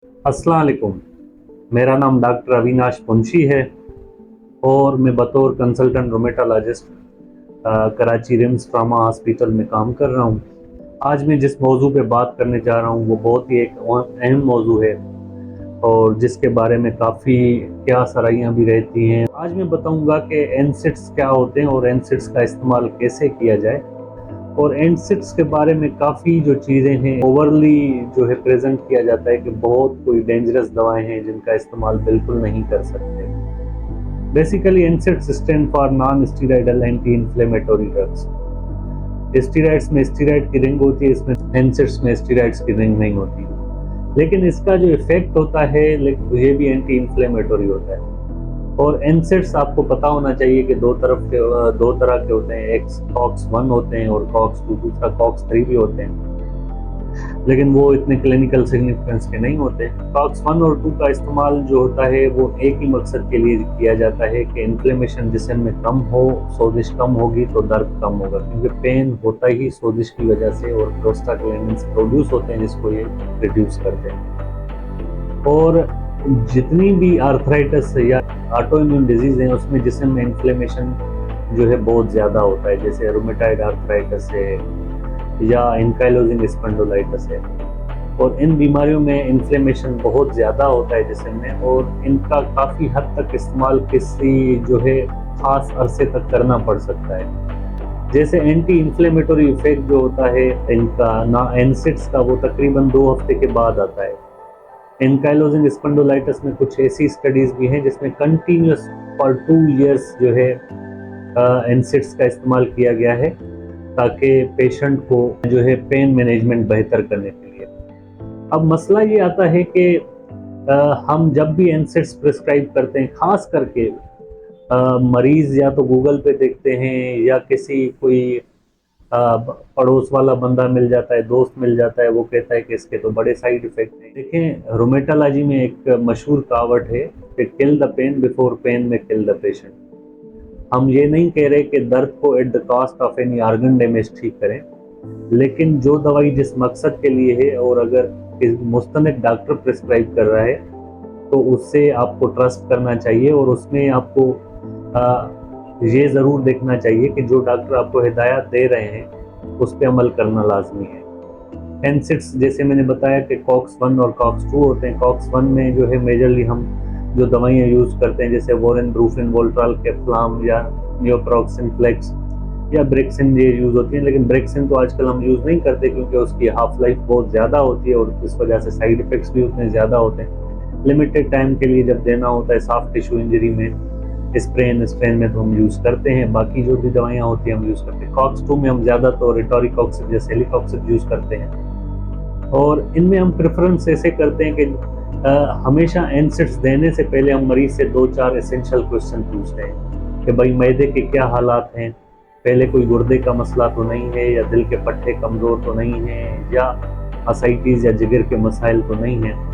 अस्सलाम वालेकुम। मेरा नाम डॉक्टर अविनाश मुंशी है और मैं बतौर consultant rheumatologist Karachi RIMS trauma hospital में काम कर रहा हूँ। आज मैं जिस मौजू पे बात करने जा रहा हूँ वो बहुत ही एक अहम मौजू है और जिसके बारे में काफ़ी क्या सराहियाँ भी रहती हैं। आज मैं बताऊँगा कि एनसिड्स क्या होते हैं और एनसिड्स का इस्तेमाल कैसे किया जाए। और एनसिड्स के बारे में काफ़ी जो चीज़ें हैं ओवरली जो है प्रेजेंट किया जाता है कि बहुत कोई डेंजरस दवाएं हैं जिनका इस्तेमाल बिल्कुल नहीं कर सकते। Basically NSAIDs stand for non steroidal anti inflammatory drugs. Steroids में स्टीरॉयड की रिंग होती है, इसमें एनसिड्स में स्टीरॉयड्स की रिंग नहीं होती, लेकिन इसका जो इफेक्ट होता है ये भी एंटी इन्फ्लेमेटरी होता है। और एनसेट्स आपको पता होना चाहिए कि दो तरह के होते हैं, एक कॉक्स 1 होते हैं और कॉक्स 2, दूसरा कॉक्स 3 भी होते हैं, लेकिन वो इतने क्लिनिकल सिग्निफिकेंस के नहीं होते। कॉक्स 1 और 2 का इस्तेमाल जो होता है वो एक ही मकसद के लिए किया जाता है कि इन्फ्लेमेशन जिस्म में कम हो, सोजिश कम होगी तो दर्द कम होगा, क्योंकि पेन होता ही सोजिश की वजह से और प्रोस्टाग्लैंडिन्स प्रोड्यूस होते हैं जिसको ये रिड्यूस करते हैं। और जितनी भी आर्थराइटिस या ऑटो इम्यून डिजीज है उसमें जिस्म में इन्फ्लेमेशन जो है बहुत ज़्यादा होता है, जैसे रूमेटाइड आर्थराइटिस है या एंकाइलोजिंग स्पॉन्डिलोलाइटिस है। और इन बीमारियों में इन्फ्लेमेशन बहुत ज़्यादा होता है जिस्म में, और इनका काफ़ी हद तक इस्तेमाल किसी जो है ख़ास अरसे तक करना पड़ सकता है। जैसे एंटी इन्फ्लेमेटरी इफेक्ट जो होता है इनका ना एनसिड्स का, वो तकरीबन 2 हफ्ते के बाद आता है। एंकाइलोजिंग स्पॉन्डिलोलाइटिस में कुछ ऐसी स्टडीज भी हैं जिसमें कंटिन्यूस फॉर 2 इयर्स जो है एनसिड्स का इस्तेमाल किया गया है ताकि पेशेंट को जो है पेन मैनेजमेंट बेहतर करने के लिए। अब मसला ये आता है कि हम जब भी एनसिड्स प्रिस्क्राइब करते हैं, खास करके मरीज या तो गूगल पे देखते हैं या किसी कोई पड़ोस वाला बंदा मिल जाता है, दोस्त मिल जाता है, वो कहता है कि इसके तो बड़े साइड इफेक्ट हैं। देखें, रोमेटोलॉजी में एक मशहूर कहावत है कि kill the pain before pain में किल द पेशेंट। हम ये नहीं कह रहे कि दर्द को at the cost of any organ damage ठीक करें, लेकिन जो दवाई जिस मकसद के लिए है और अगर मुस्तनिद डॉक्टर प्रिस्क्राइब कर रहा है तो उससे आपको ट्रस्ट करना चाहिए और उसमें आपको ये ज़रूर देखना चाहिए कि जो डॉक्टर आपको हिदायत दे रहे हैं उस पर अमल करना लाजमी है। एनसिड्स जैसे मैंने बताया कि कॉक्स 1 और कॉक्स 2 होते हैं। कॉक्स 1 में जो है मेजरली हम जो दवाइयाँ यूज़ करते हैं जैसे वोरेन ब्रूफिन, वोल्ट्राल, कैफ्लाम या नियोप्रोक्सिन फ्लेक्स या ब्रेक्सिन ये यूज़ होती है, लेकिन ब्रेक्सिन तो आजकल हम यूज़ नहीं करते क्योंकि उसकी हाफ लाइफ बहुत ज़्यादा होती है और इस वजह से साइड इफ़ेक्ट्स भी उतने ज़्यादा होते हैं। लिमिटेड टाइम के लिए जब देना होता है सॉफ्ट टिश्यू इंजरी में, स्प्रेन में तो हम यूज़ करते हैं, बाकी जो भी दवाइयाँ होती हैं हम यूज़ करते हैं। कॉक्स 2 में हम ज़्यादा तो रिटोरिकॉक्सिब या सेलिकॉक्सिब यूज़ करते हैं, और इनमें हम प्रेफरेंस ऐसे करते हैं कि हमेशा एनसिड्स देने से पहले हम मरीज से 2-4 एसेंशियल क्वेश्चन पूछते हैं कि भाई मैदे के क्या हालात हैं, पहले कोई गुर्दे का मसला तो नहीं है, या दिल के पट्टे कमज़ोर तो नहीं हैं, या असाइटिस या जिगर के मसाइल तो नहीं हैं।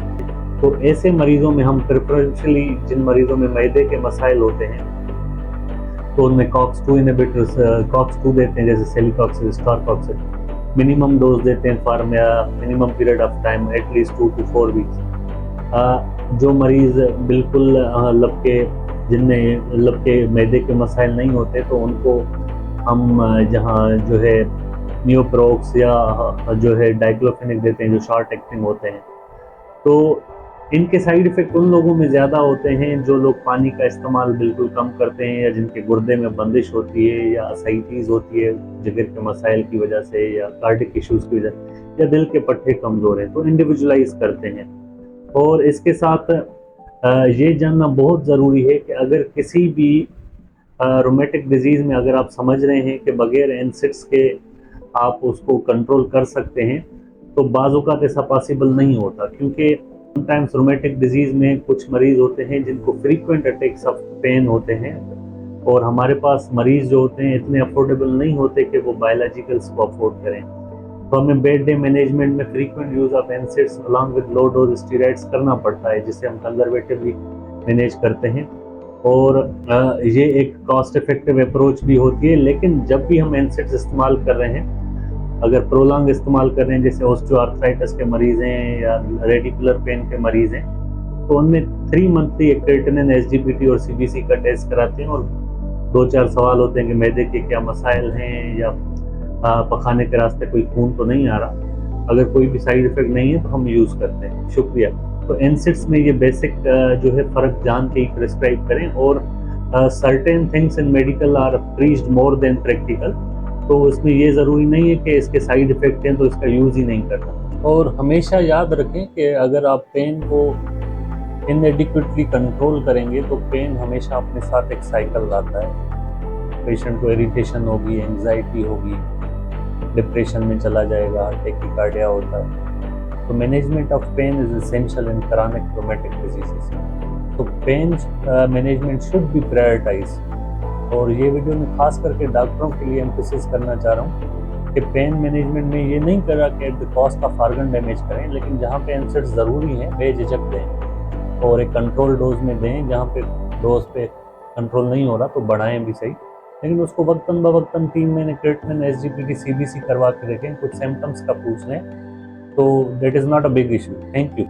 तो ऐसे मरीजों में हम प्रेफरेंशली जिन मरीजों में मैदे के मसाइल होते हैं तो उनमें कॉक्स 2 इनहिबिटर्स कॉक्स 2 देते हैं, जैसे सेलिकॉक्सिब, स्टारकॉक्सिब। मिनिमम डोज देते हैं for minimum period of time at least 2 to 4 weeks. जो मरीज बिल्कुल जिनमें लब के मैदे के मसाइल नहीं होते तो उनको हम जहाँ जो है नियोप्रोक्स या जो है डाइक्लोफेनिक देते हैं जो शॉर्ट एक्टिंग होते हैं। तो इनके साइड इफ़ेक्ट उन लोगों में ज़्यादा होते हैं जो लोग पानी का इस्तेमाल बिल्कुल कम करते हैं, या जिनके गुर्दे में बंदिश होती है, या असाइटिस होती है जिगर के मसाइल की वजह से, या कार्डिक इश्यूज़ की वजह से, या दिल के पट्टे कमज़ोर हैं, तो इंडिविजुअलाइज करते हैं। और इसके साथ ये जानना बहुत ज़रूरी है कि अगर किसी भी रोमेटिक डिजीज़ में अगर आप समझ रहे हैं कि बगैर एनसिड्स के आप उसको कंट्रोल कर सकते हैं, तो बाज़-औक़ात ऐसा पॉसिबल नहीं होता, क्योंकि समटाइम्स रोमेटिक डिजीज़ में कुछ मरीज़ होते हैं जिनको फ्रीक्वेंट अटैक्स ऑफ पेन होते हैं, और हमारे पास मरीज़ जो होते हैं इतने अफोर्डेबल नहीं होते कि वो बायोलॉजिकल्स को अफोर्ड करें। तो हमें बेड डे मैनेजमेंट में frequent use of NSAIDs along with low dose steroids करना पड़ता है, जिसे हम कंजर्वेटिवली मैनेज करते हैं। और ये एक कॉस्ट इफेक्टिव अप्रोच भी होती है, लेकिन जब भी हम एनसिड्स इस्तेमाल कर रहे हैं अगर प्रोलॉन्ग इस्तेमाल कर रहे हैं, जैसे ऑस्टियोआर्थराइटिस के मरीज़ हैं या रेडिकुलर पेन के मरीज़ हैं, तो उनमें 3 मंथली एक क्रिएटिनिन, एसजीपीटी और सीबीसी का टेस्ट कराते हैं और 2-4 सवाल होते हैं कि मैदे के क्या मसाइल हैं या पखाने के रास्ते कोई खून तो नहीं आ रहा। अगर कोई भी साइड इफ़ेक्ट नहीं है तो हम यूज़ करते हैं। शुक्रिया। तो एनसिड्स में ये बेसिक जो है फ़र्क जान के ही प्रिस्क्राइब करें, और certain things in medical are preached more than practical. तो इसमें ये ज़रूरी नहीं है कि इसके साइड इफ़ेक्ट हैं तो इसका यूज़ ही नहीं करना। और हमेशा याद रखें कि अगर आप पेन को इनएडिक्वेटली कंट्रोल करेंगे तो पेन हमेशा अपने साथ एक साइकिल लाता है। पेशेंट को इरिटेशन होगी, एंग्जाइटी होगी, डिप्रेशन में चला जाएगा, टेकिकार्डिया होता है। तो management of pain is essential in chronic traumatic diseases. तो pain management should be prioritise. और ये वीडियो में खास करके डॉक्टरों के लिए एम्फेसिस करना चाह रहा हूँ कि पेन मैनेजमेंट में ये नहीं करा कि at the cost of organ damage करें, लेकिन जहाँ पे एनसिड्स ज़रूरी हैं बेझिझक दें और एक कंट्रोल डोज में दें। जहाँ पे डोज पे कंट्रोल नहीं हो रहा तो बढ़ाएं भी सही, लेकिन उसको वक्तन बवक्तन 3 महीने क्रिएटिनिन, एसजीपीटी, सीबीसी करवा के देखें। कुछ सिम्टम्स का पूछ लें तो that is not a big issue. Thank you.